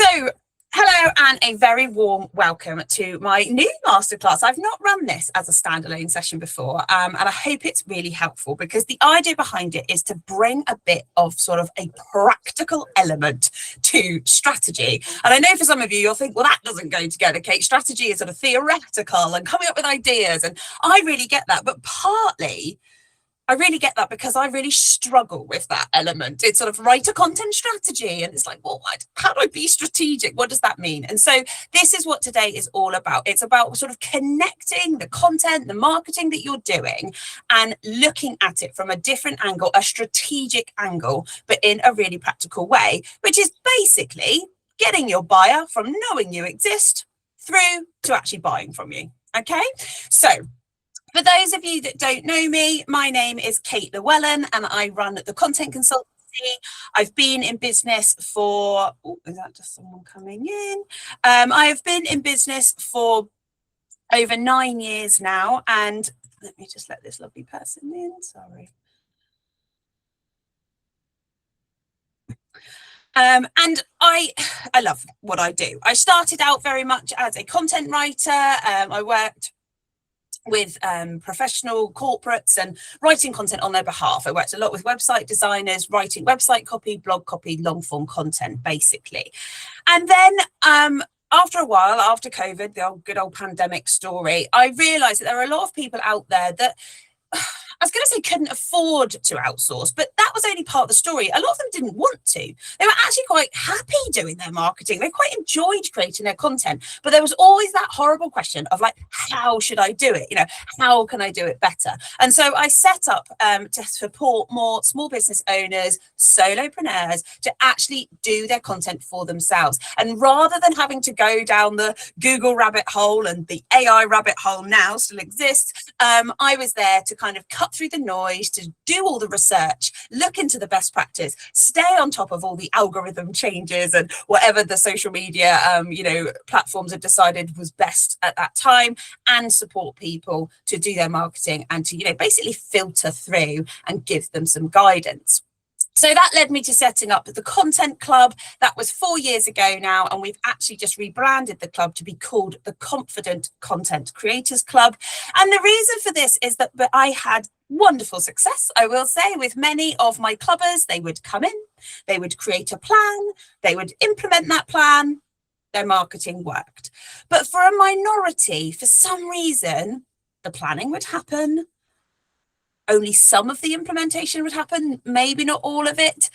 So, hello and a very warm welcome to my new masterclass. I've not run this as a standalone session before, and I hope it's really helpful because the idea behind it is to bring a bit of sort of a practical element to strategy. And I know for some of you, you'll think, well, that doesn't go together, Kate. Strategy is sort of theoretical and coming up with ideas, and I really get that, but partly I really get that because I really struggle with that element. It's sort of write a content strategy. And it's like, well, how do I be strategic? What does that mean? And so this is what today is all about. It's about sort of connecting the content, the marketing that you're doing and looking at it from a different angle, a strategic angle, but in a really practical way, which is basically getting your buyer from knowing you exist through to actually buying from you. Okay, so for those of you that don't know me, my name is Kate Llewellyn and I run the Content Consultancy. I've been in business for, is that just someone coming in? I have been in business for over 9 years now, and let me just let this lovely person in, sorry. And I love what I do. I started out very much as a content writer. I worked with professional corporates and writing content on their behalf. I worked a lot with website designers, writing website copy, blog copy, long form content, basically. And then after a while, after COVID, the good old pandemic story, I realized that there are a lot of people out there that I was going to say couldn't afford to outsource, but that was only part of the story. A lot of them didn't want to. They were actually quite happy doing their marketing. They quite enjoyed creating their content, but there was always that horrible question of like, how should I do it? You know, how can I do it better? And so I set up to support more small business owners, solopreneurs to actually do their content for themselves. And rather than having to go down the Google rabbit hole, and the AI rabbit hole now still exists, I was there to kind of cut through the noise, to do all the research, look into the best practice, stay on top of all the algorithm changes and whatever the social media platforms have decided was best at that time, and support people to do their marketing and to basically filter through and give them some guidance. So that led me to setting up the Content Club. That was 4 years ago now, and we've actually just rebranded the club to be called the Confident Content Creators Club. And the reason for this is that I had wonderful success, I will say, with many of my clubbers. They would come in, they would create a plan, they would implement that plan, their marketing worked. But for a minority, for some reason, the planning would happen, only some of the implementation would happen, maybe not all of it.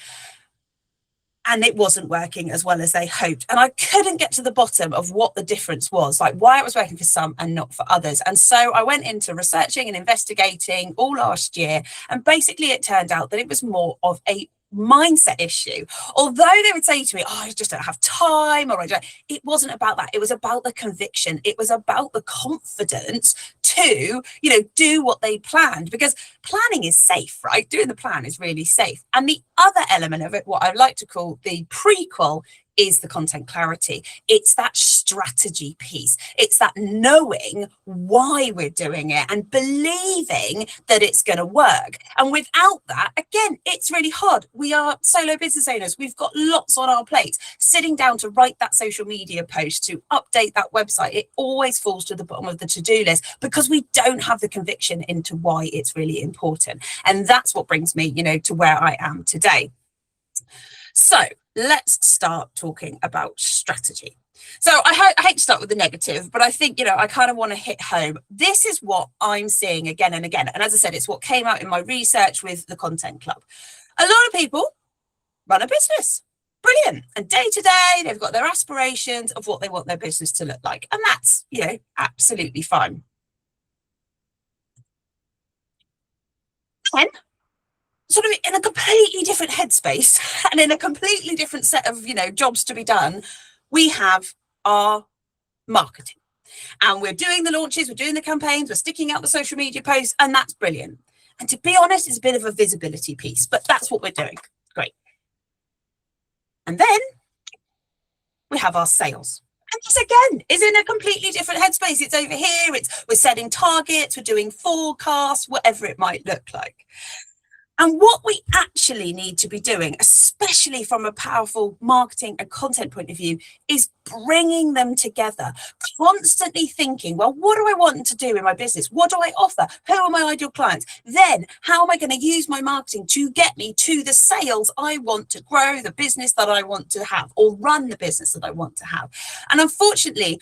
And it wasn't working as well as they hoped. And I couldn't get to the bottom of what the difference was, like why it was working for some and not for others. And so I went into researching and investigating all last year. And basically it turned out that it was more of a mindset issue. Although they would say to me, oh, I just don't have time, or it wasn't about that. It was about the conviction. It was about the confidence to, do what they planned, because planning is safe, right? Doing the plan is really safe. And the other element of it, what I like to call the prequel, is the content clarity. It's that strategy piece. It's that knowing why we're doing it and believing that it's going to work. And without that, again, it's really hard. We are solo business owners. We've got lots on our plates. Sitting down to write that social media post, to update that website, it always falls to the bottom of the to-do list because we don't have the conviction into why it's really important. And that's what brings me, to where I am today. So let's start talking about strategy. So I hate to start with the negative, but I think, I kind of want to hit home. This is what I'm seeing again and again. And as I said, it's what came out in my research with the Content Club. A lot of people run a business. Brilliant. And day to day, they've got their aspirations of what they want their business to look like. And that's, absolutely fine. Then, sort of in a completely different headspace and in a completely different set of, jobs to be done, we have our marketing. And we're doing the launches, we're doing the campaigns, we're sticking out the social media posts, and that's brilliant. And to be honest, it's a bit of a visibility piece, but that's what we're doing. Great. And then we have our sales. And this again is in a completely different headspace. It's over here, we're setting targets, we're doing forecasts, whatever it might look like. And what we actually need to be doing, especially from a powerful marketing and content point of view, is bringing them together, constantly thinking, well, what do I want to do in my business? What do I offer? Who are my ideal clients? Then how am I going to use my marketing to get me to the sales I want to grow, the business that I want to have, or run the business that I want to have? And unfortunately,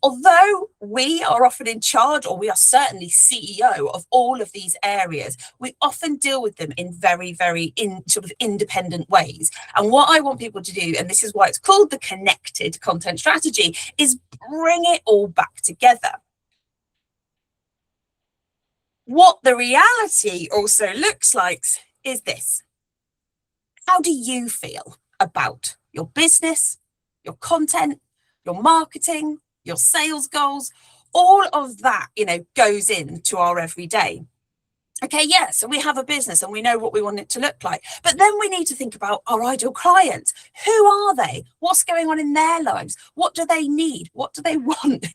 although we are often in charge, or we are certainly CEO of all of these areas, we often deal with them in very sort of independent ways. And what I want people to do, and this is why it's called the connected content strategy, is bring it all back together. What the reality also looks like is this. How do you feel about your business, your content, your marketing, your sales goals? All of that, goes into our everyday. Okay, yeah, so we have a business and we know what we want it to look like. But then we need to think about our ideal clients. Who are they? What's going on in their lives? What do they need? What do they want?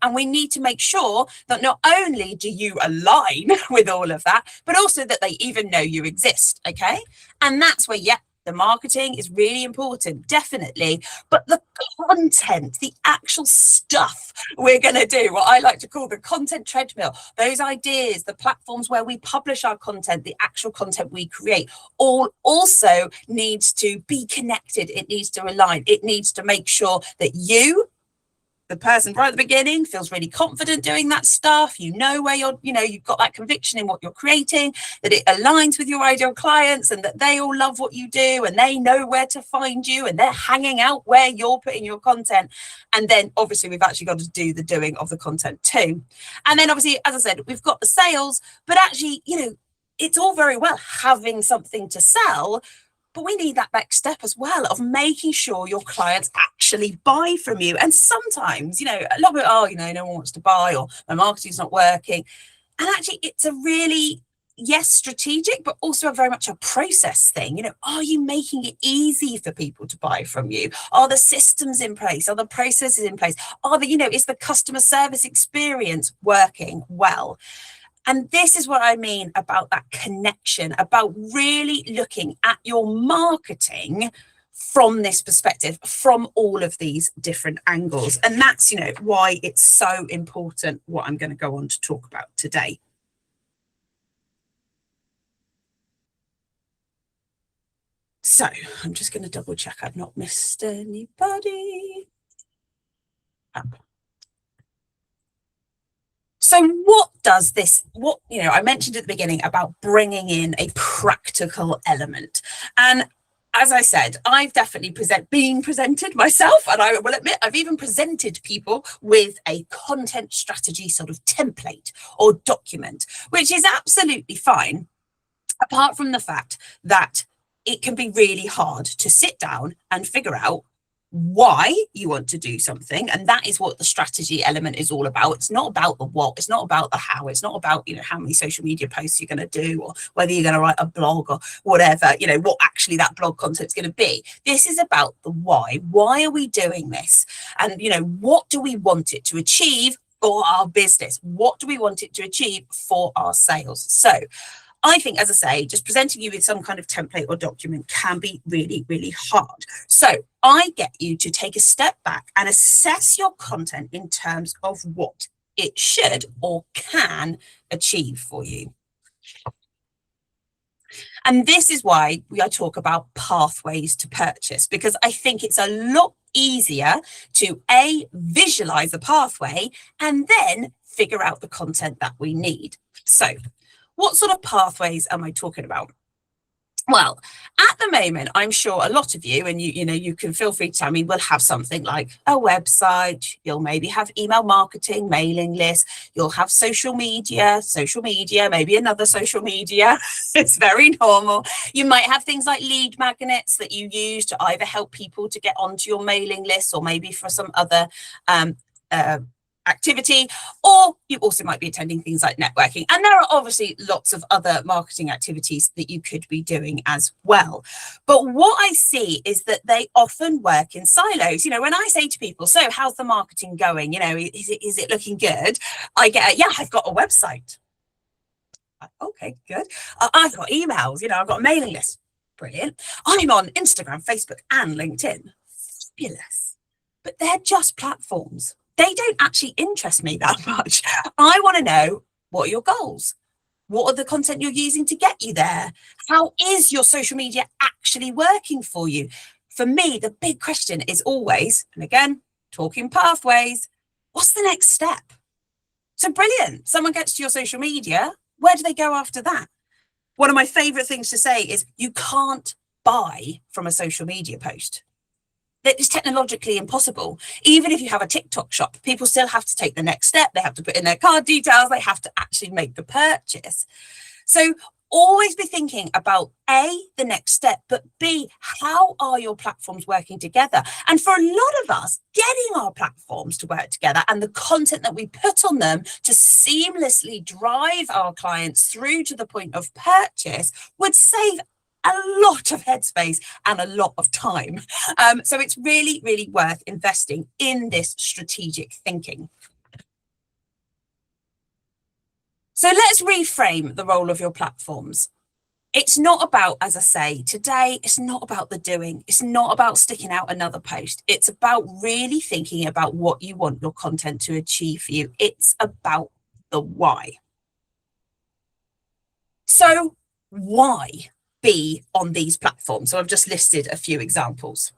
And we need to make sure that not only do you align with all of that, but also that they even know you exist. Okay. And that's where, the marketing is really important, definitely. But the content, the actual stuff we're going to do, what I like to call the content treadmill, those ideas, the platforms where we publish our content, the actual content we create, all also needs to be connected. It needs to align. It needs to make sure that you, the person right at the beginning, feels really confident doing that stuff. Where you've got that conviction in what you're creating, that it aligns with your ideal clients, and that they all love what you do, and they know where to find you, and they're hanging out where you're putting your content. And then obviously we've actually got to do the doing of the content too. And then obviously, as I said, we've got the sales, but actually, it's all very well having something to sell, but we need that next step as well of making sure your clients actually buy from you. And sometimes, a lot of it, no one wants to buy, or my marketing's not working. And actually, it's a really, yes, strategic, but also very much a process thing. Are you making it easy for people to buy from you? Are the systems in place? Are the processes in place? Is the customer service experience working well? And this is what I mean about that connection, about really looking at your marketing from this perspective, from all of these different angles. And that's, why it's so important, what I'm going to go on to talk about today. So I'm just going to double check I've not missed anybody. So what does this, I mentioned at the beginning about bringing in a practical element. And as I said, I've definitely been presented myself, and I will admit I've even presented people with a content strategy sort of template or document, which is absolutely fine, apart from the fact that it can be really hard to sit down and figure out why you want to do something. And that is what the strategy element is all about. It's not about the what, it's not about the how, it's not about, how many social media posts you're going to do, or whether you're going to write a blog or whatever, what actually that blog content's going to be. This is about the why. Why are we doing this? And, what do we want it to achieve for our business? What do we want it to achieve for our sales? So I think, as I say, just presenting you with some kind of template or document can be really, really hard. So I get you to take a step back and assess your content in terms of what it should or can achieve for you. And this is why I talk about pathways to purchase, because I think it's a lot easier to visualize a pathway and then figure out the content that we need. So what sort of pathways am I talking about? Well, at the moment, I'm sure a lot of you, and you can feel free to tell me, will have something like a website. You'll maybe have email marketing, mailing lists. You'll have social media, maybe another social media. It's very normal. You might have things like lead magnets that you use to either help people to get onto your mailing list, or maybe for some other activity, or you also might be attending things like networking. And there are obviously lots of other marketing activities that you could be doing as well. But what I see is that they often work in silos. When I say to people, so how's the marketing going? Is it looking good? I get, yeah, I've got a website. Okay, good. I've got emails, I've got a mailing list. Brilliant. I'm on Instagram, Facebook, and LinkedIn. Fabulous. But they're just platforms. They don't actually interest me that much. I want to know, what are your goals? What are the content you're using to get you there? How is your social media actually working for you? For me, the big question is always, and again, talking pathways, what's the next step? So brilliant. Someone gets to your social media. Where do they go after that? One of my favorite things to say is you can't buy from a social media post. That is technologically impossible. Even if you have a TikTok shop, people still have to take the next step. They have to put in their card details. They have to actually make the purchase. So always be thinking about A, the next step, but B, how are your platforms working together? And for a lot of us, getting our platforms to work together and the content that we put on them to seamlessly drive our clients through to the point of purchase would save a lot of headspace and a lot of time. So it's really, really worth investing in this strategic thinking. So let's reframe the role of your platforms. It's not about, as I say, today, it's not about the doing. It's not about sticking out another post. It's about really thinking about what you want your content to achieve for you. It's about the why. So why be on these platforms? So I've just listed a few examples.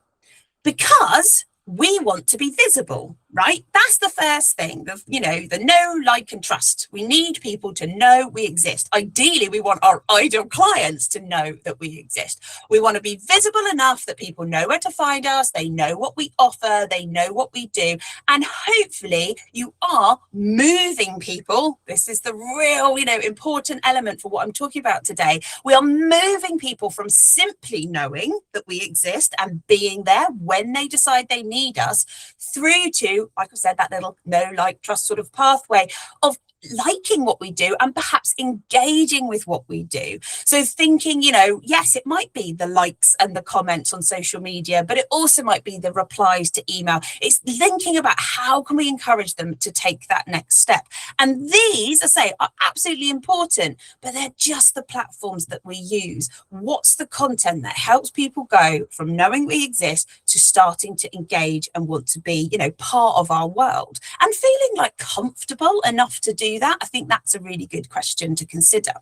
Because we want to be visible, right? That's the first thing, the know, like, and trust. We need people to know we exist. Ideally, we want our ideal clients to know that we exist. We want to be visible enough that people know where to find us. They know what we offer. They know what we do. And hopefully you are moving people. This is the real, important element for what I'm talking about today. We are moving people from simply knowing that we exist and being there when they decide they need us through to, like I said, that little know, like, trust sort of pathway of liking what we do and perhaps engaging with what we do. So thinking, yes, it might be the likes and the comments on social media, but it also might be the replies to email. It's thinking about how can we encourage them to take that next step. And these, I say, are absolutely important, but they're just the platforms that we use. What's the content that helps people go from knowing we exist to starting to engage and want to be, part of our world and feeling like comfortable enough to do that? I think that's a really good question to consider.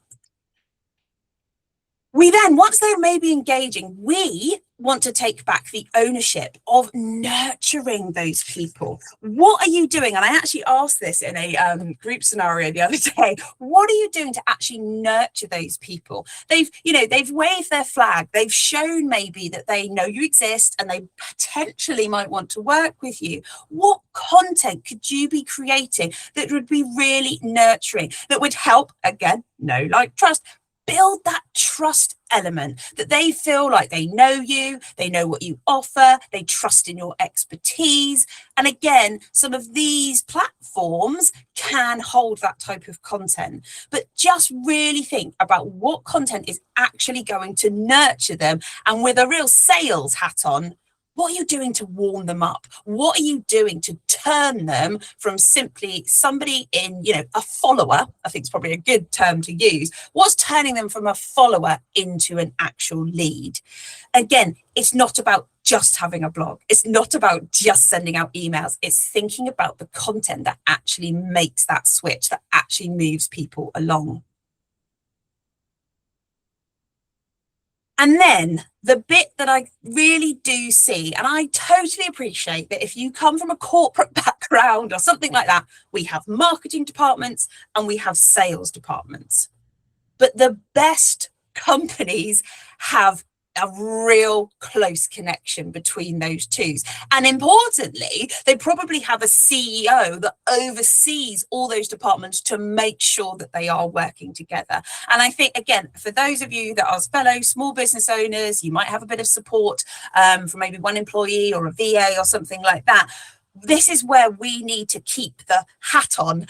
We then, once they're maybe engaging, we want to take back the ownership of nurturing those people. What are you doing? And I actually asked this in a group scenario the other day. What are you doing to actually nurture those people? They've waved their flag. They've shown maybe that they know you exist and they potentially might want to work with you. What content could you be creating that would be really nurturing, that would help, again, know, like, trust, build that trust element, that they feel like they know you, they know what you offer, they trust in your expertise. And again, some of these platforms can hold that type of content, but just really think about what content is actually going to nurture them. And with a real sales hat on, what are you doing to warm them up? What are you doing to turn them from simply somebody in, a follower? I think it's probably a good term to use. What's turning them from a follower into an actual lead? Again, it's not about just having a blog. It's not about just sending out emails. It's thinking about the content that actually makes that switch, that actually moves people along. And then the bit that I really do see, and I totally appreciate that if you come from a corporate background or something like that, we have marketing departments and we have sales departments. But the best companies have a real close connection between those two. And importantly, they probably have a CEO that oversees all those departments to make sure that they are working together. And I think, again, for those of you that are fellow small business owners, you might have a bit of support from maybe one employee or a VA or something like that. This is where we need to keep the hat on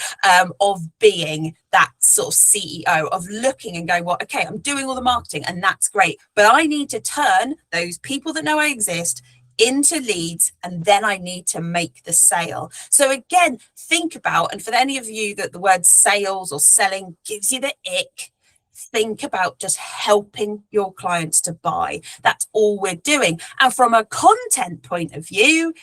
of being that sort of CEO, of looking and going, well, okay, I'm doing all the marketing and that's great, but I need to turn those people that know I exist into leads, and then I need to make the sale. So again, think about, and for any of you that the word sales or selling gives you the ick, think about just helping your clients to buy. That's all we're doing. And from a content point of view,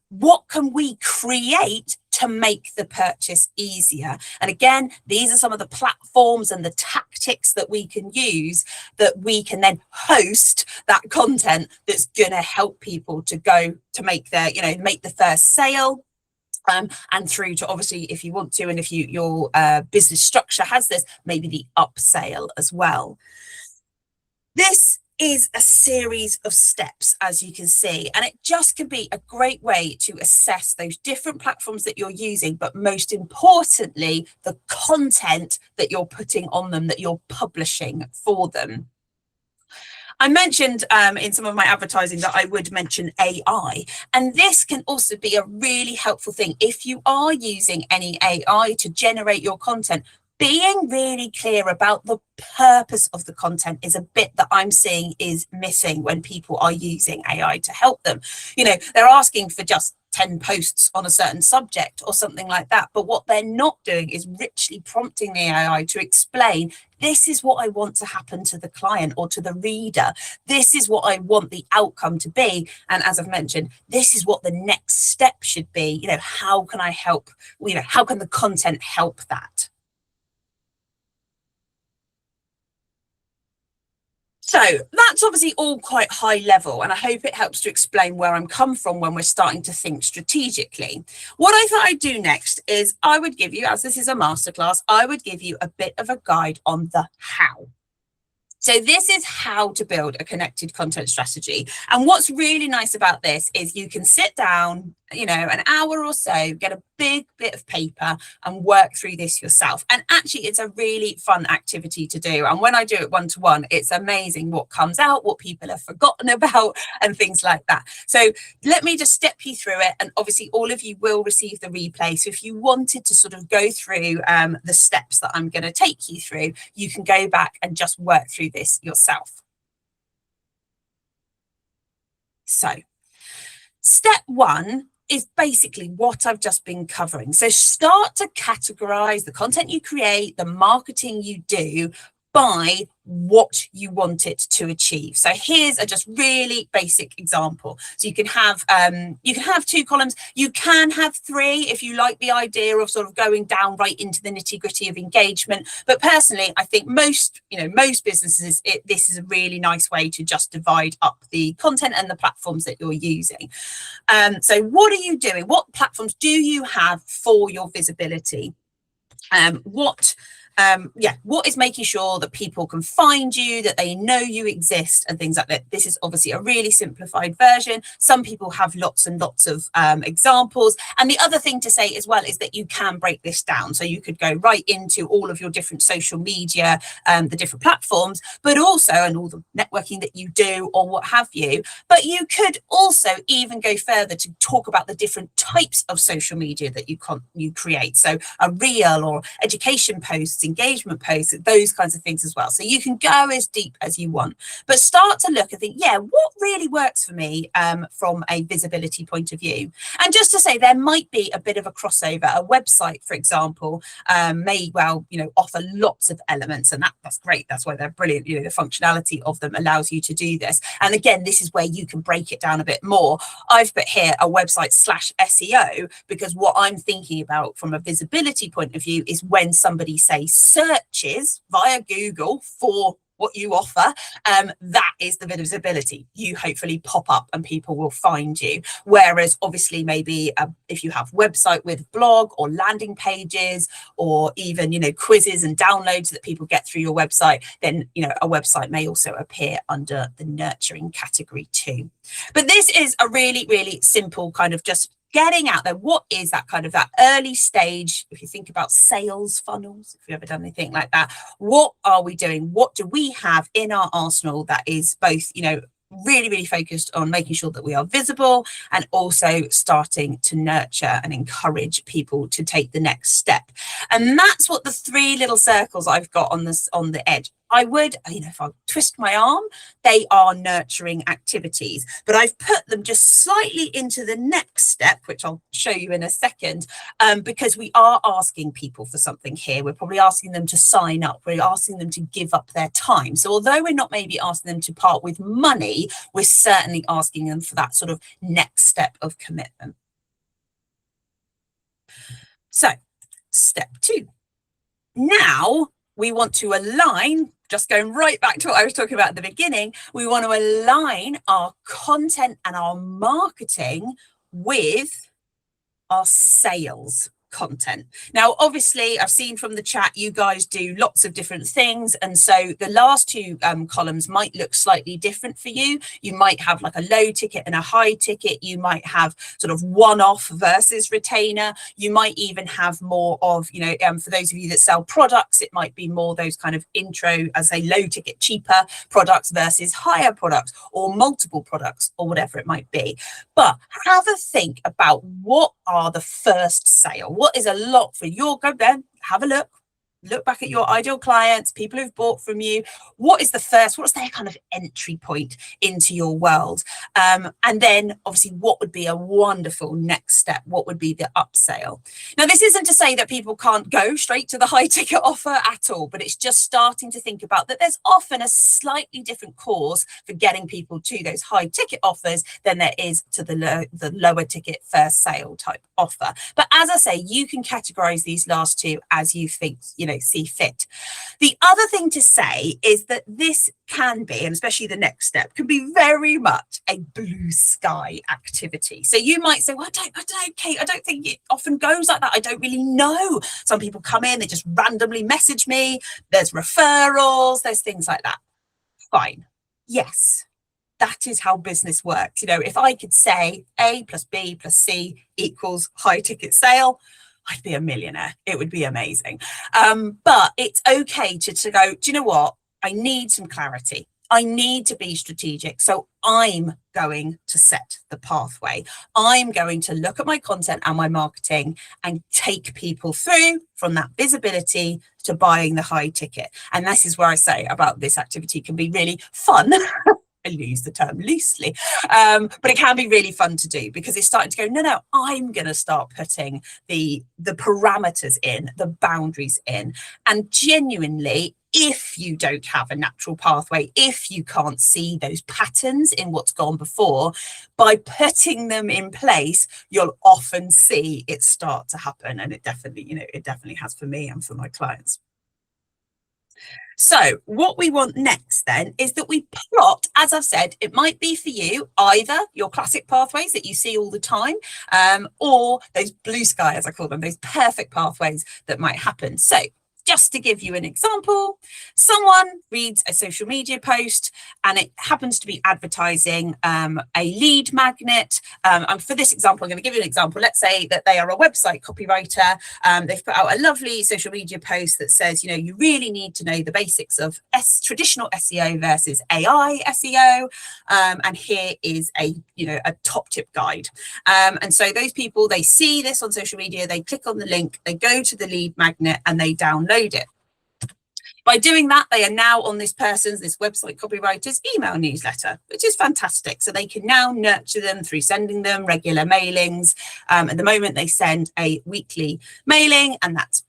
what can we create to make the purchase easier? And again, these are some of the platforms and the tactics that we can use, that we can then host that content that's going to help people to go to make their, make the first sale. And through to, obviously, if you want to, and if your business structure has this, maybe the upsale as well. This is a series of steps, as you can see, and it just can be a great way to assess those different platforms that you're using, but most importantly, the content that you're putting on them, that you're publishing for them. I mentioned in some of my advertising that I would mention AI, and this can also be a really helpful thing if you are using any AI to generate your content. Being really clear about the purpose of the content is a bit that I'm seeing is missing when people are using AI to help them. They're asking for just 10 posts on a certain subject or something like that. But what they're not doing is richly prompting the AI to explain, this is what I want to happen to the client or to the reader. This is what I want the outcome to be. And as I've mentioned, this is what the next step should be. How can I help? How can the content help that? So that's obviously all quite high level, and I hope it helps to explain where I'm come from when we're starting to think strategically. What I thought I'd do next is I would give you, as this is a masterclass, I would give you a bit of a guide on the how. So this is how to build a connected content strategy. And what's really nice about this is you can sit down, an hour or so, get a big bit of paper and work through this yourself. And actually, it's a really fun activity to do. And when I do it one-to-one, it's amazing what comes out, what people have forgotten about, and things like that. So let me just step you through it. And obviously, all of you will receive the replay. So if you wanted to sort of go through the steps that I'm going to take you through, you can go back and just work through this yourself. So step one is basically what I've just been covering. So start to categorize the content you create, the marketing you do, by what you want it to achieve. So here's a just really basic example. So you can have 2 columns. You can have 3 if you like the idea of sort of going down right into the nitty-gritty of engagement. But personally, I think most businesses, this is a really nice way to just divide up the content and the platforms that you're using. So what are you doing? What platforms do you have for your visibility? What is making sure that people can find you, that they know you exist, and things like that. This is obviously a really simplified version. Some people have lots and lots of examples. And the other thing to say as well is that you can break this down. So you could go right into all of your different social media, the different platforms, but also, and all the networking that you do or what have you. But you could also even go further to talk about the different types of social media that you create. So a reel or education posts, engagement posts, those kinds of things as well. So you can go as deep as you want, but start to look and think, what really works for me from a visibility point of view? And just to say, there might be a bit of a crossover. A website, for example, may well, offer lots of elements, and that's great. That's why they're brilliant. The functionality of them allows you to do this. And again, this is where you can break it down a bit more. I've put here a website /SEO because what I'm thinking about from a visibility point of view is when somebody says searches via Google for what you offer, that is the visibility. You hopefully pop up and people will find you. Whereas obviously maybe if you have website with blog or landing pages, or even quizzes and downloads that people get through your website, then a website may also appear under the nurturing category too. But this is a really, really simple kind of just getting out there. What is that kind of that early stage? If you think about sales funnels, if you've ever done anything like that, what are we doing? What do we have in our arsenal that is both, really, really focused on making sure that we are visible and also starting to nurture and encourage people to take the next step? And that's what the 3 little circles I've got on the edge I would, if I twist my arm, they are nurturing activities, but I've put them just slightly into the next step, which I'll show you in a second, because we are asking people for something here. We're probably asking them to sign up. We're asking them to give up their time. So although we're not maybe asking them to part with money, we're certainly asking them for that sort of next step of commitment. So step 2. Now we want to align, just going right back to what I was talking about at the beginning, we want to align our content and our marketing with our sales content. Now, obviously, I've seen from the chat, you guys do lots of different things. And so the last 2 columns might look slightly different for you. You might have like a low ticket and a high ticket. You might have sort of one-off versus retainer. You might even have more of, for those of you that sell products, it might be more those kind of intro, as a low ticket, cheaper products versus higher products, or multiple products, or whatever it might be. But have a think about, what are the first sale? What is a lot for your, go there, have a look back at your ideal clients, people who've bought from you. What is the first, what's their kind of entry point into your world? And then obviously, what would be a wonderful next step? What would be the upsell? Now, this isn't to say that people can't go straight to the high ticket offer at all, but it's just starting to think about that there's often a slightly different course for getting people to those high ticket offers than there is to the lower ticket first sale type offer. But as I say, you can categorize these last 2 as you think, see fit. The other thing to say is that this can be, and especially the next step, can be very much a blue sky activity. So you might say, well, I don't know, Kate, I don't think it often goes like that. I don't really know. Some people come in, they just randomly message me. There's referrals, there's things like that. Fine. Yes, that is how business works. If I could say A plus B plus C equals high ticket sale, I'd be a millionaire. It would be amazing. But it's okay to go, do you know what? I need some clarity. I need to be strategic. So I'm going to set the pathway. I'm going to look at my content and my marketing and take people through from that visibility to buying the high ticket. And this is where I say about this activity can be really fun. I use the term loosely, but it can be really fun to do, because it's starting to go, no, I'm going to start putting the parameters in, the boundaries in. And genuinely, if you don't have a natural pathway, if you can't see those patterns in what's gone before, by putting them in place, you'll often see it start to happen. And it definitely has for me and for my clients. So what we want next then is that we plot, as I've said, it might be for you either your classic pathways that you see all the time, or those blue sky, as I call them, those perfect pathways that might happen. So just to give you an example, someone reads a social media post and it happens to be advertising a lead magnet. And for this example, I'm going to give you an example. Let's say that they are a website copywriter. They've put out a lovely social media post that says, you really need to know the basics of traditional SEO versus AI SEO. And here is a top tip guide. And so those people, they see this on social media, they click on the link, they go to the lead magnet and they download it. By doing that, they are now on this website copywriter's email newsletter, which is fantastic. So they can now nurture them through sending them regular mailings. At the moment, they send a weekly mailing, and that's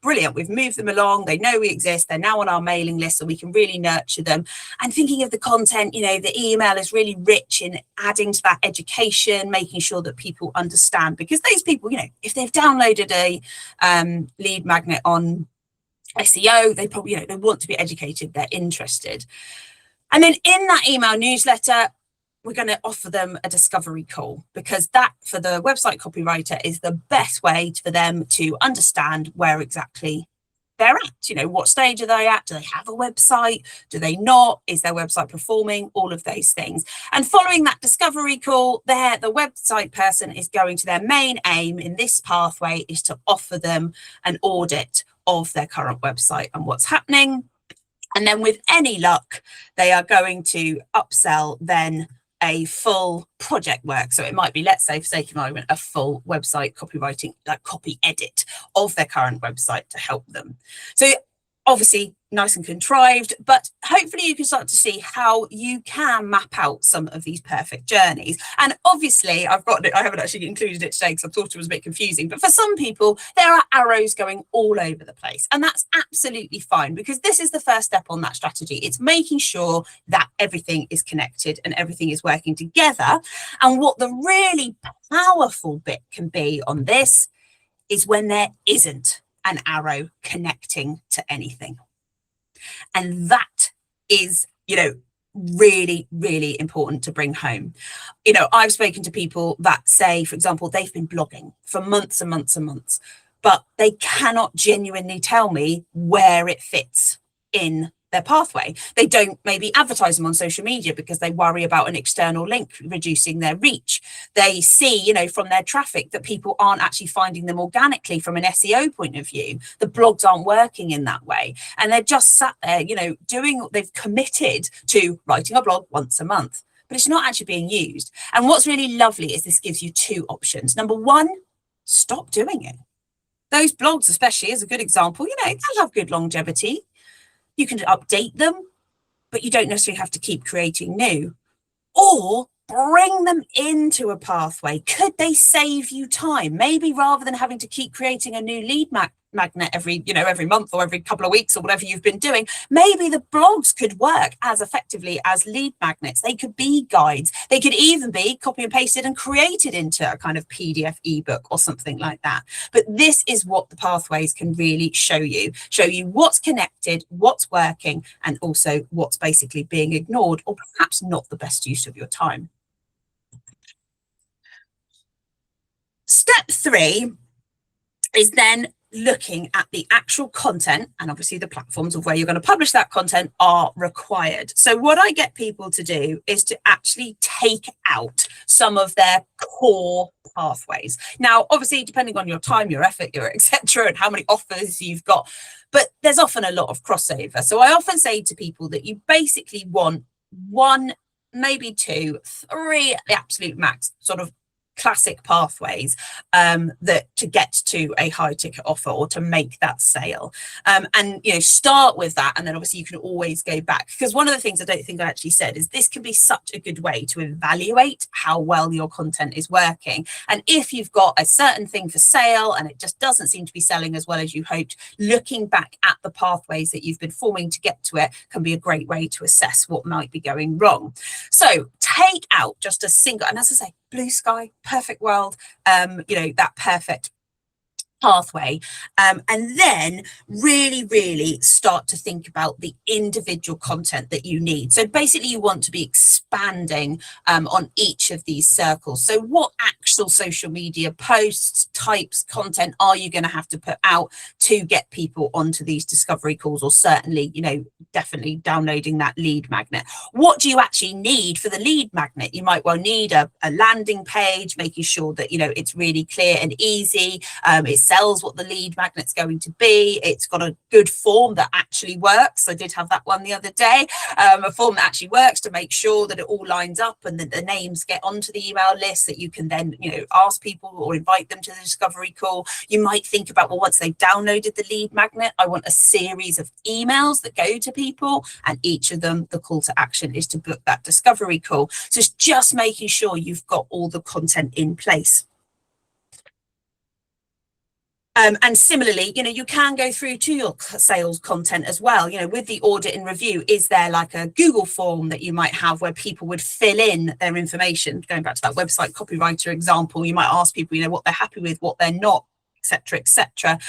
brilliant. We've moved them along. They know we exist. They're now on our mailing list, so we can really nurture them. And thinking of the content, the email is really rich in adding to that education, making sure that people understand, because those people, if they've downloaded a lead magnet on SEO, they probably, they want to be educated, they're interested. And then in that email newsletter, we're going to offer them a discovery call, because that, for the website copywriter, is the best way for them to understand where exactly they're at. What stage are they at? Do they have a website? Do they not? Is their website performing? All of those things. And following that discovery call, the website person is going to their main aim in this pathway is to offer them an audit of their current website and what's happening. And then with any luck, they are going to upsell then a full project work. So it might be, let's say for sake of argument, a full website copywriting, like copy edit of their current website to help them. So Obviously nice and contrived, but hopefully you can start to see how you can map out some of these perfect journeys. And obviously I haven't actually included it today because I thought it was a bit confusing, but for some people there are arrows going all over the place, and that's absolutely fine, because this is the first step on that strategy. It's making sure that everything is connected and everything is working together. And what the really powerful bit can be on this is when there isn't an arrow connecting to anything. And that is, really, really important to bring home. I've spoken to people that say, for example, they've been blogging for months and months and months, but they cannot genuinely tell me where it fits in their pathway. They don't maybe advertise them on social media because they worry about an external link reducing their reach. They see, from their traffic that people aren't actually finding them organically from an SEO point of view. The blogs aren't working in that way. And they're just sat there, they've committed to writing a blog once a month, but it's not actually being used. And what's really lovely is this gives you two options. Number one, stop doing it. Those blogs especially is a good example. They have good longevity. You can update them, but you don't necessarily have to keep creating new. Or bring them into a pathway. Could they save you time? Maybe rather than having to keep creating a new lead magnet every month or every couple of weeks or whatever you've been doing, maybe the blogs could work as effectively as lead magnets. They could be guides. They could even be copy and pasted and created into a kind of PDF ebook or something like that. But this is what the pathways can really show you what's connected, what's working, and also what's basically being ignored or perhaps not the best use of your time. Step 3 is then looking at the actual content, and obviously the platforms of where you're going to publish that content are required. So what I get people to do is to actually take out some of their core pathways. Now, obviously, depending on your time, your effort, your etc., and how many offers you've got, but there's often a lot of crossover. So I often say to people that you basically want 1, maybe 2, 3 at the absolute max, sort of classic pathways that to get to a high ticket offer or to make that sale, and start with that, and then obviously you can always go back, because one of the things I don't think I actually said is this can be such a good way to evaluate how well your content is working. And if you've got a certain thing for sale and it just doesn't seem to be selling as well as you hoped, looking back at the pathways that you've been forming to get to it can be a great way to assess what might be going wrong. So take out just a single, and as I say, blue sky, perfect world, that perfect pathway, and then really start to think about the individual content that you need. So basically you want to be expanding on each of these circles. So what actual social media posts, types, content are you going to have to put out to get people onto these discovery calls, or certainly definitely downloading that lead magnet? What do you actually need for the lead magnet? You might well need a landing page, making sure that it's really clear and easy. It sells what the lead magnet's going to be. It's got a good form that actually works. I did have that one the other day, a form that actually works to make sure that it all lines up and that the names get onto the email list, that you can then ask people or invite them to the discovery call. You might think about, well, once they've downloaded the lead magnet, I want a series of emails that go to people, and each of them, the call to action is to book that discovery call. So it's just making sure you've got all the content in place. And similarly, you can go through to your sales content as well. With the audit and review, is there like a Google form that you might have where people would fill in their information? Going back to that website copywriter example, you might ask people, what they're happy with, what they're not, etc.,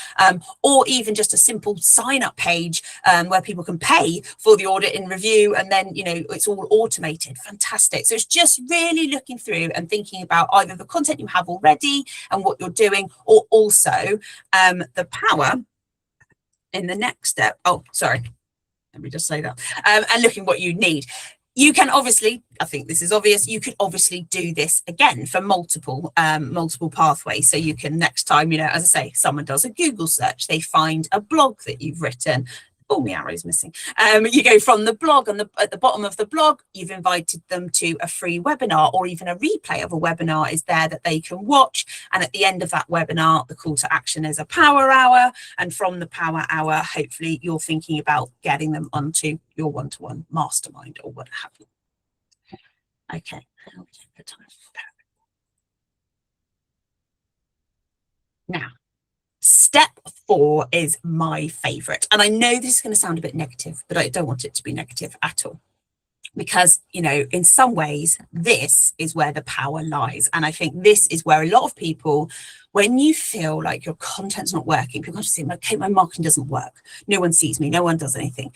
or even just a simple sign-up page where people can pay for the audit and review, and then it's all automated. Fantastic. So it's just really looking through and thinking about either the content you have already and what you're doing, or also the power in the next step. Oh, sorry, let me just say that, and looking what you need. You can obviously, I think this is obvious, you could obviously do this again for multiple pathways. So you can, next time, as I say, someone does a Google search, they find a blog that you've written, Oh, my arrow's missing. You go from the blog, and at the bottom of the blog, you've invited them to a free webinar, or even a replay of a webinar is there that they can watch. And at the end of that webinar, the call to action is a power hour. And from the power hour, hopefully you're thinking about getting them onto your one-to-one mastermind or what have you. Okay. Now, step 4 is my favorite. And I know this is going to sound a bit negative, but I don't want it to be negative at all. Because, you know, in some ways, this is where the power lies. And I think this is where a lot of people, when you feel like your content's not working, people just think, okay, my marketing doesn't work. No one sees me. No one does anything.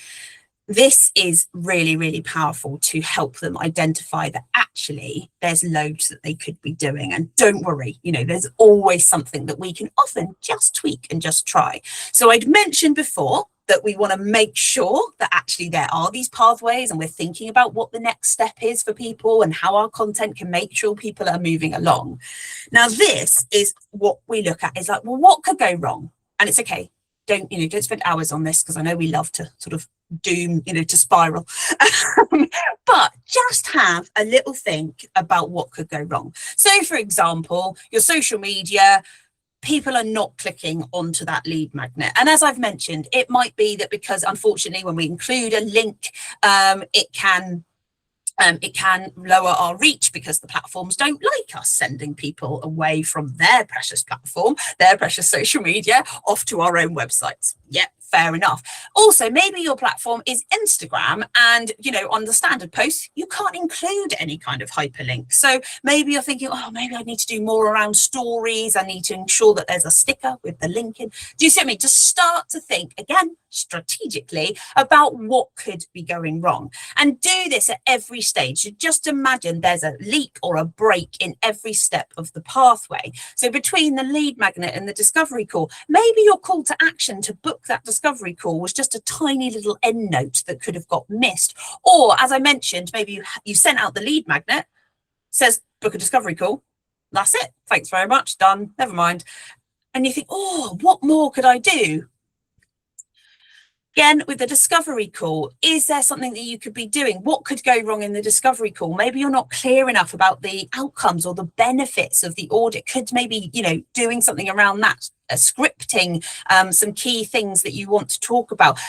This is really, really powerful to help them identify that actually there's loads that they could be doing. And don't worry, you know, there's always something that we can often just tweak and just try. So I'd mentioned before that we want to make sure that actually there are these pathways, and we're thinking about what the next step is for people and how our content can make sure people are moving along. Now, this is what we look at is like, well, what could go wrong? And it's okay. Don't spend hours on this, because I know we love to sort of doom, to spiral. But just have a little think about what could go wrong. So, for example, your social media, people are not clicking onto that lead magnet. And as I've mentioned, it might be that because, unfortunately, when we include a link, it can lower our reach, because the platforms don't like us sending people away from their precious platform, their precious social media, off to our own websites. Yeah, fair enough. Also, maybe your platform is Instagram, and, on the standard posts, you can't include any kind of hyperlink. So maybe you're thinking, oh, maybe I need to do more around stories. I need to ensure that there's a sticker with the link in. Do you see what I mean? Just start to think, again, strategically about what could be going wrong, and do this at every stage. So just imagine there's a leak or a break in every step of the pathway. So between the lead magnet and the discovery call, maybe your call to action to book that discovery call was just a tiny little end note that could have got missed. Or, as I mentioned, maybe you sent out the lead magnet, says book a discovery call. That's it. Thanks very much. Done. Never mind. And you think, oh, what more could I do? Again, with the discovery call, is there something that you could be doing? What could go wrong in the discovery call? Maybe you're not clear enough about the outcomes or the benefits of the audit. Could maybe, doing something around that, scripting some key things that you want to talk about.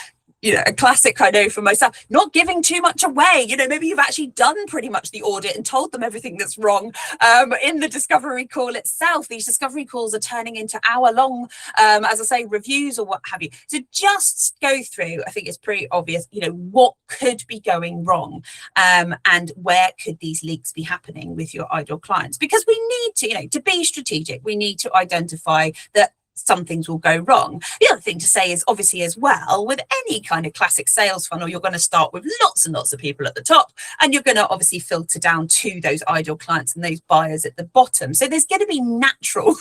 A classic I know for myself, not giving too much away. Maybe you've actually done pretty much the audit and told them everything that's wrong in the discovery call itself. These discovery calls are turning into hour-long, as I say, reviews or what have you. So just go through, I think it's pretty obvious, what could be going wrong, and where could these leaks be happening with your ideal clients? Because we need to be strategic. We need to identify that some things will go wrong. The other thing to say is, obviously, as well, with any kind of classic sales funnel, you're going to start with lots and lots of people at the top, and you're going to obviously filter down to those ideal clients and those buyers at the bottom. So there's going to be natural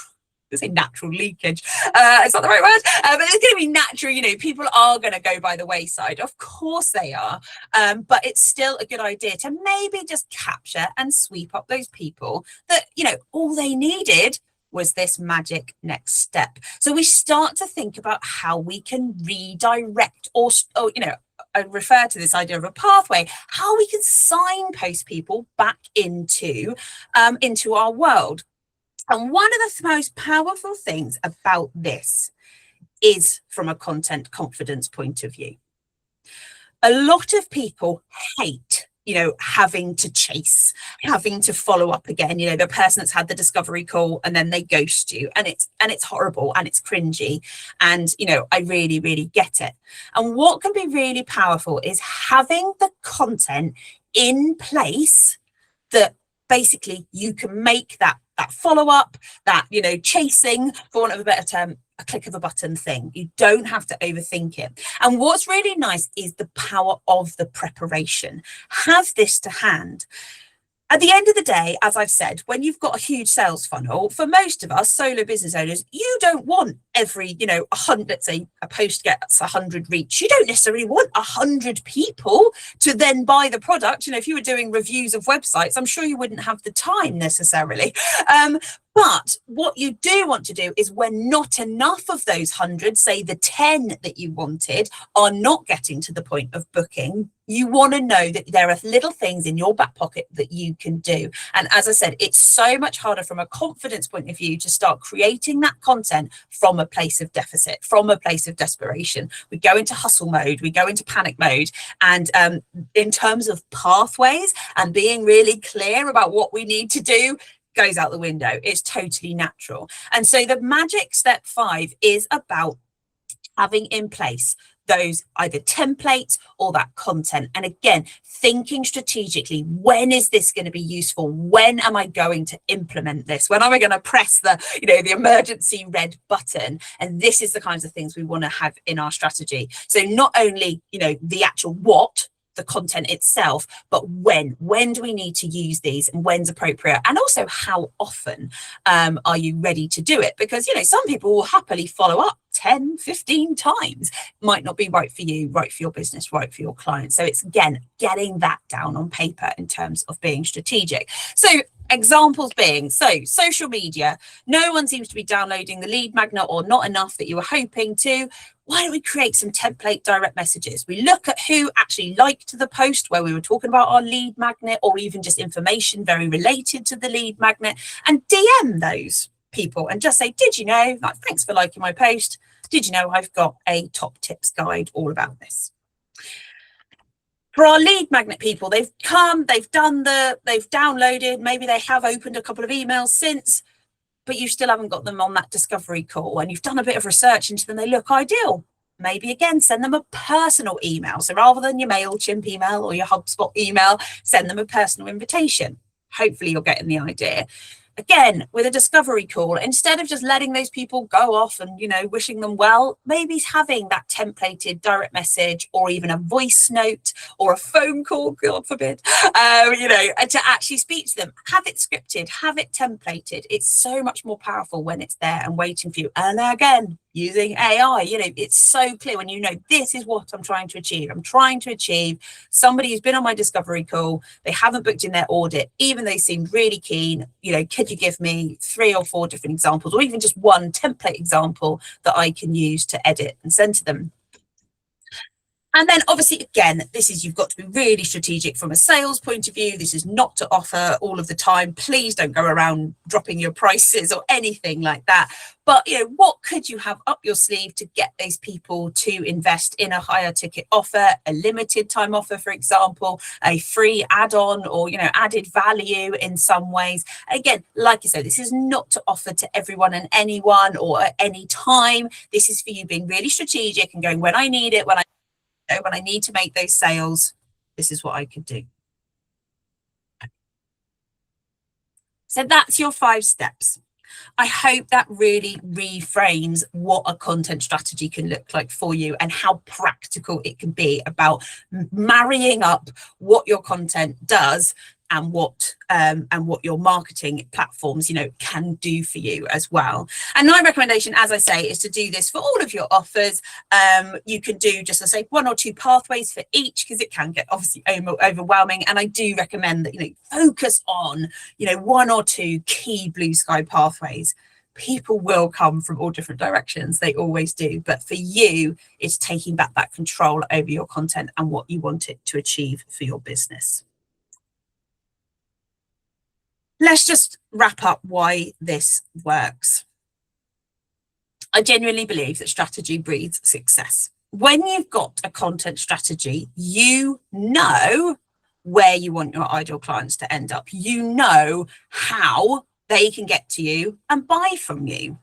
leakage. It's not the right word, but it's going to be natural. People are going to go by the wayside. Of course they are. But it's still a good idea to maybe just capture and sweep up those people that, all they needed was this magic next step. So we start to think about how we can redirect or I refer to this idea of a pathway, how we can signpost people back into our world. And one of the most powerful things about this is from a content confidence point of view. A lot of people hate having to chase, having to follow up again, the person that's had the discovery call and then they ghost you, and it's horrible and it's cringy, and I really, really get it. And what can be really powerful is having the content in place that basically you can make that follow-up, that chasing, for want of a better term, a click of a button thing. You don't have to overthink it. And what's really nice is the power of the preparation. Have this to hand. At the end of the day, as I've said, when you've got a huge sales funnel, for most of us solo business owners, you don't want every, 100, let's say a post gets 100 reach, you don't necessarily want 100 people to then buy the product. If you were doing reviews of websites, I'm sure you wouldn't have the time necessarily. But what you do want to do is, when not enough of those 100, say the 10 that you wanted, are not getting to the point of booking, you want to know that there are little things in your back pocket that you can do. And as I said, it's so much harder from a confidence point of view to start creating that content from a place of deficit, from a place of desperation. We go into hustle mode, we go into panic mode. And in terms of pathways and being really clear about what we need to do, goes out the window. It's totally natural. And so the magic step 5 is about having in place those either templates or that content. And again, thinking strategically, when is this going to be useful? When am I going to implement this? When am I going to press the emergency red button? And this is the kinds of things we want to have in our strategy. So not only, the actual what, the content itself, but when do we need to use these, and when's appropriate, and also how often are you ready to do it? Because some people will happily follow up 10, 15 times. Might not be right for you, right for your business, right for your clients. So it's, again, getting that down on paper in terms of being strategic. So examples being, social media, no one seems to be downloading the lead magnet, or not enough that you were hoping to. Why don't we create some template direct messages? We look at who actually liked the post where we were talking about our lead magnet, or even just information very related to the lead magnet, and DM those people and just say, did you know, thanks for liking my post. Did you know I've got a top tips guide all about this? For our lead magnet people, they've come, they've downloaded, maybe they have opened a couple of emails since, but you still haven't got them on that discovery call, and you've done a bit of research into them, they look ideal. Maybe, again, send them a personal email. So rather than your MailChimp email or your HubSpot email, send them a personal invitation. Hopefully you're getting the idea. Again, with a discovery call, instead of just letting those people go off and, wishing them well, maybe having that templated direct message, or even a voice note or a phone call, God forbid, to actually speak to them. Have it scripted, have it templated. It's so much more powerful when it's there and waiting for you. And again, using AI, it's so clear when this is what I'm trying to achieve. I'm trying to achieve somebody who's been on my discovery call, they haven't booked in their audit, even they seemed really keen. Could you give me 3 or 4 different examples, or even just one template example that I can use to edit and send to them? And then obviously, again, you've got to be really strategic from a sales point of view. This is not to offer all of the time. Please don't go around dropping your prices or anything like that. But, what could you have up your sleeve to get those people to invest in a higher ticket offer, a limited time offer, for example, a free add-on, or, added value in some ways. Again, like I said, this is not to offer to everyone and anyone or at any time. This is for you being really strategic and going, when I need it, when I need to make those sales, this is what I could do. So that's your 5 steps. I hope that really reframes what a content strategy can look like for you, and how practical it can be about marrying up what your content does and what your marketing platforms, can do for you as well. And my recommendation, as I say, is to do this for all of your offers. You can do just, I say, 1 or 2 pathways for each, because it can get obviously overwhelming. And I do recommend that, focus on, 1 or 2 key blue sky pathways. People will come from all different directions. They always do. But for you, it's taking back that control over your content and what you want it to achieve for your business. Let's just wrap up why this works. I genuinely believe that strategy breeds success. When you've got a content strategy, you know where you want your ideal clients to end up. You know how they can get to you and buy from you.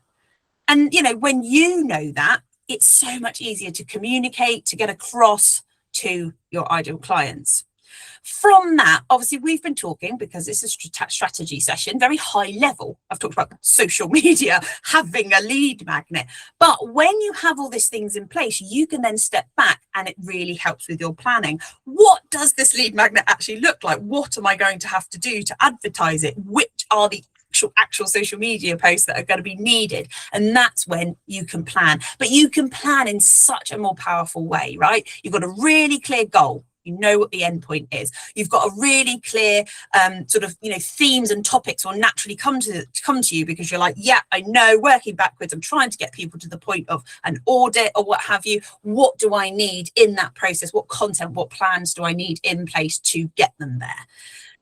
And, when you know that, it's so much easier to communicate, to get across to your ideal clients. From that, obviously, we've been talking, because this is a strategy session, very high level. I've talked about social media, having a lead magnet. But when you have all these things in place, you can then step back, and it really helps with your planning. What does this lead magnet actually look like? What am I going to have to do to advertise it? Which are the actual social media posts that are going to be needed. And that's when you can plan. But you can plan in such a more powerful way, right? You've got a really clear goal. You know what the end point is. You've got a really clear sort of, themes and topics will naturally come to you, because you're like, yeah, I know, working backwards, I'm trying to get people to the point of an audit or what have you. What do I need in that process? What content, what plans do I need in place to get them there?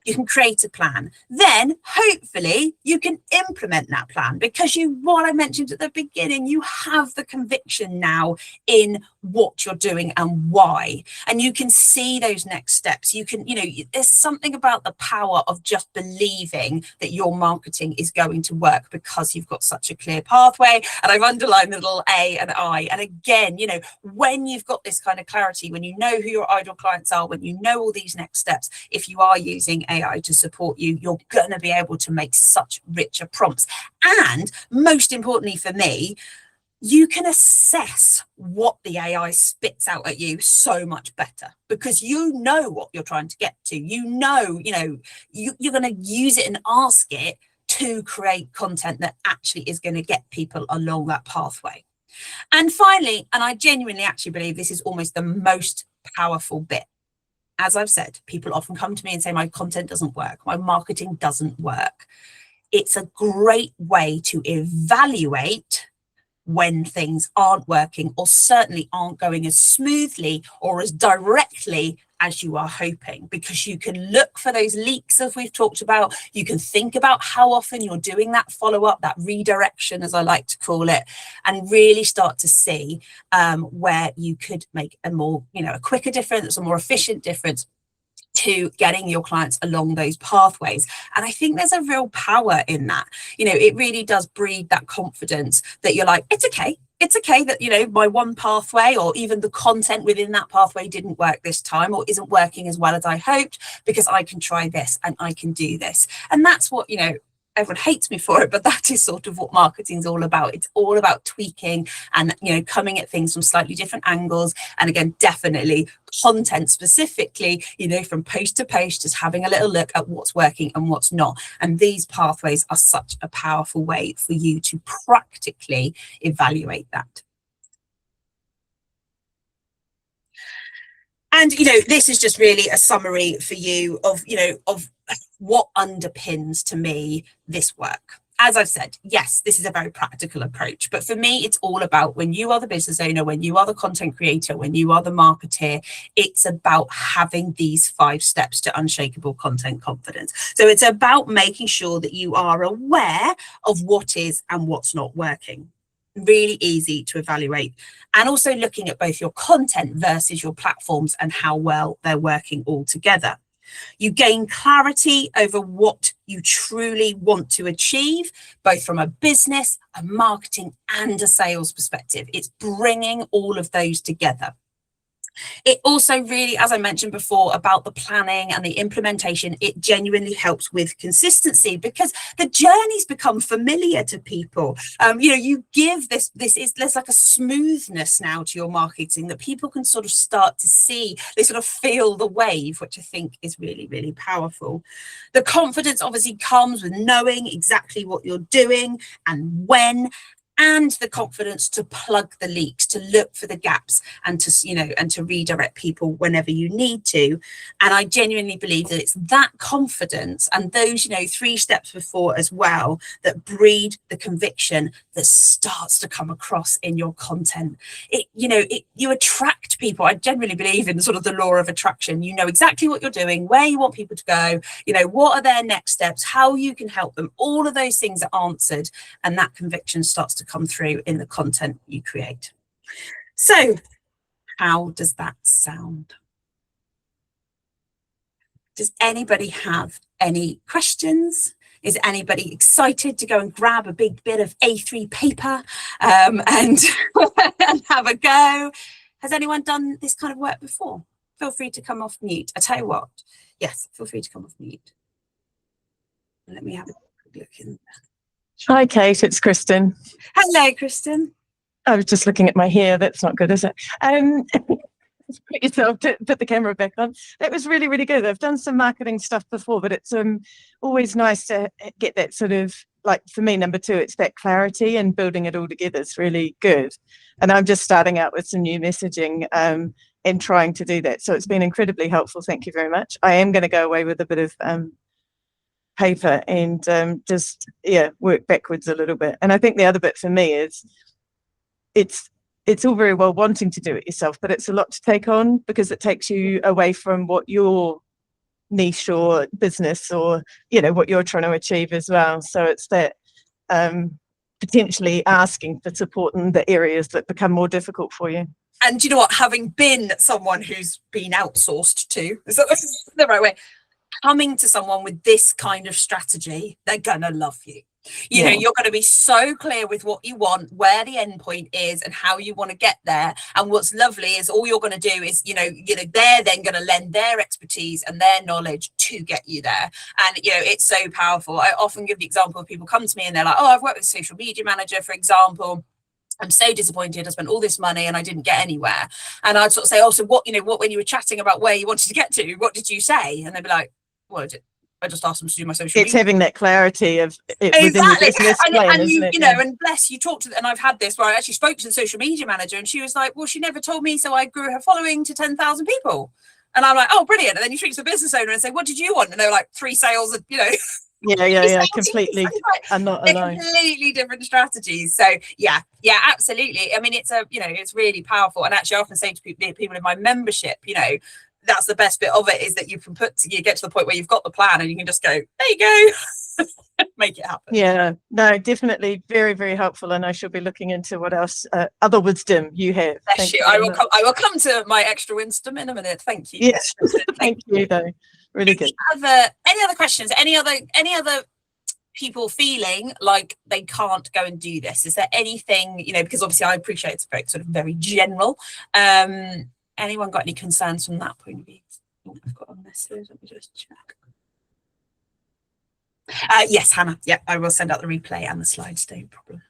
You can create a plan. Then hopefully you can implement that plan, because what I mentioned at the beginning, you have the conviction now in what you're doing and why, and you can see those next steps. You can, there's something about the power of just believing that your marketing is going to work, because you've got such a clear pathway. And I've underlined the little A and I. And again, when you've got this kind of clarity, when you know who your ideal clients are, when you know all these next steps, if you are using AI to support you, you're going to be able to make such richer prompts. And most importantly for me, you can assess what the AI spits out at you so much better, because you know what you're trying to get to. You're going to use it and ask it to create content that actually is going to get people along that pathway. And finally, and I genuinely actually believe this is almost the most powerful bit. As I've said, people often come to me and say, my content doesn't work, my marketing doesn't work. It's a great way to evaluate when things aren't working, or certainly aren't going as smoothly or as directly as you are hoping, because you can look for those leaks, as we've talked about. You can think about how often you're doing that follow-up, that redirection, as I like to call it, and really start to see where you could make a more, a quicker difference, a more efficient difference to getting your clients along those pathways. And I think there's a real power in that. It really does breed that confidence that you're like, it's okay. It's okay that, my one pathway, or even the content within that pathway, didn't work this time, or isn't working as well as I hoped, because I can try this and I can do this. And that's what, everyone hates me for it, but that is sort of what marketing is all about. It's all about tweaking and, coming at things from slightly different angles. And again, definitely content specifically, from post to post, just having a little look at what's working and what's not. And these pathways are such a powerful way for you to practically evaluate that. And, this is just really a summary for you of what underpins to me this work. As I've said, yes, this is a very practical approach, but for me, it's all about, when you are the business owner, when you are the content creator, when you are the marketeer, it's about having these 5 steps to unshakable content confidence. So it's about making sure that you are aware of what is and what's not working. Really easy to evaluate, and also looking at both your content versus your platforms and how well they're working all together. You gain clarity over what you truly want to achieve, both from a business, a marketing, and a sales perspective. It's bringing all of those together. It also really, as I mentioned before, about the planning and the implementation, it genuinely helps with consistency, because the journeys become familiar to people. You give there's like a smoothness now to your marketing that people can sort of start to see. They sort of feel the wave, which I think is really, really powerful. The confidence obviously comes with knowing exactly what you're doing and when, and the confidence to plug the leaks, to look for the gaps, and to redirect people whenever you need to. And I genuinely believe that it's that confidence and those 3 steps before as well that breed the conviction that starts to come across in your content. You attract people. I genuinely believe in sort of the law of attraction. You know exactly what you're doing, where you want people to go, what are their next steps, how you can help them. All of those things are answered, and that conviction starts to come through in the content you create. So how does that sound? Does anybody have any questions? Is anybody excited to go and grab a big bit of A3 paper and have a go? Has anyone done this kind of work before? Feel free to come off mute. I tell you what, yes, feel free to come off mute. Let me have a quick look in there. Hi, Kate, it's Kristen. Hello, Kristen. I was just looking at my hair. That's not good, is it? Put yourself to put the camera back on. That was really, really good. I've done some marketing stuff before, but it's always nice to get that sort of like for me, number two, it's that clarity and building it all together is really good. And I'm just starting out with some new messaging and trying to do that. So it's been incredibly helpful. Thank you very much. I am going to go away with a bit of paper and just work backwards a little bit. And I think the other bit for me is it's all very well wanting to do it yourself, but it's a lot to take on because it takes you away from what your niche or business or what you're trying to achieve as well. So it's that potentially asking for support in the areas that become more difficult for you. And you know what, having been someone who's been outsourced to, is that the right way, coming to someone with this kind of strategy, they're gonna love you. You know, you're going to be so clear with what you want, where the end point is and how you want to get there. And what's lovely is all you're going to do is, they're then going to lend their expertise and their knowledge to get you there. And, it's so powerful. I often give the example of people come to me and they're like, oh, I've worked with a social media manager, for example. I'm so disappointed. I spent all this money and I didn't get anywhere. And I'd sort of say, oh, so what, when you were chatting about where you wanted to get to, what did you say? And they'd be like, well, I just asked them to do my social media. It's having that clarity of it within your business plan, isn't it? And bless you, talk to, and I've had this where I actually spoke to the social media manager and she was like, well, she never told me, so I grew her following to 10,000 people. And I'm like, oh, brilliant. And then you speak to the business owner and say, what did you want? And they're like, 3 sales, Yeah, completely. I'm not alone. Completely different strategies. So yeah, absolutely. I mean, it's really powerful. And actually I often say to people in my membership, that's the best bit of it, is that you get to the point where you've got the plan and you can just go, there you go, make it happen. Yeah, no, definitely very, very helpful. And I shall be looking into what else, other wisdom you have. Bless you. I will come to my extra wisdom in a minute. Thank you. Yes, thank you though. Really good. Any other questions? Any other people feeling like they can't go and do this? Is there anything, because obviously I appreciate it's very sort of very general. Anyone got any concerns from that point of view? I've got a message. Let me just check. Yes, Hannah. Yeah, I will send out the replay and the slides. No problem.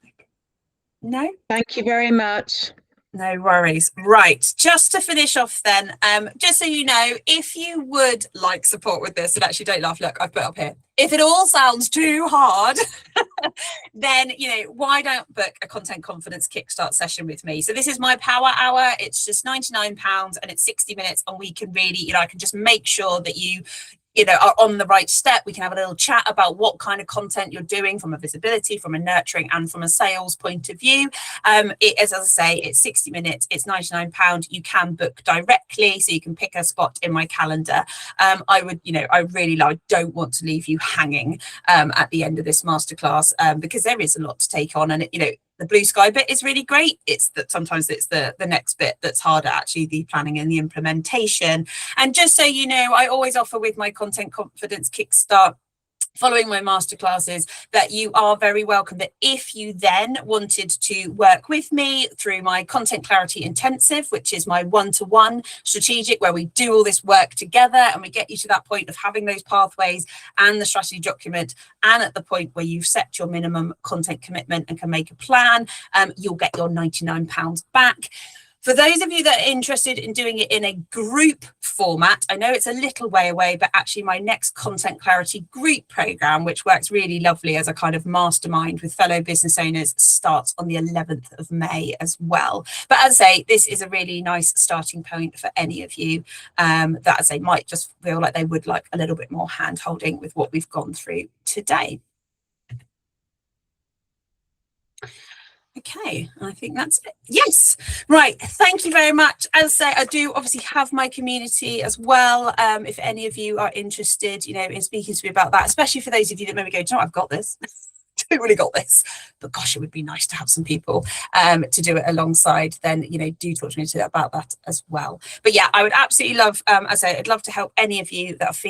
No? Thank you very much. No worries. Right, just to finish off then, just so you know, if you would like support with this, and actually don't laugh, look, I've put up here, if it all sounds too hard, then, why don't book a Content Confidence Kickstart session with me? So this is my power hour. It's just £99 and it's 60 minutes and we can really, I can just make sure that you are on the right step. We can have a little chat about what kind of content you're doing from a visibility, from a nurturing and from a sales point of view. As I say, it's 60 minutes, it's £99. You can book directly, so you can pick a spot in my calendar. I don't want to leave you hanging at the end of this masterclass because there is a lot to take on, and the blue sky bit is really great. It's that sometimes it's the next bit that's harder, actually, the planning and the implementation. And just so you know, I always offer with my Content Confidence Kickstart, following my masterclasses, that you are very welcome. That if you then wanted to work with me through my Content Clarity Intensive, which is my one-to-one strategic, where we do all this work together and we get you to that point of having those pathways and the strategy document, and at the point where you've set your minimum content commitment and can make a plan, you'll get your £99 back. For those of you that are interested in doing it in a group format, I know it's a little way away, but actually my next Content Clarity group program, which works really lovely as a kind of mastermind with fellow business owners, starts on the 11th of May as well. But as I say, this is a really nice starting point for any of you that, as I say, might just feel like they would like a little bit more hand holding with what we've gone through today. Okay, I think that's it. Yes, right. Thank you very much. As I say, I do obviously have my community as well. If any of you are interested, in speaking to me about that, especially for those of you that maybe go, do you know, I've got this. Totally got this, but gosh, it would be nice to have some people to do it alongside. Then do talk to me about that as well. But yeah, I would absolutely love, as I say, I'd love to help any of you that are feeling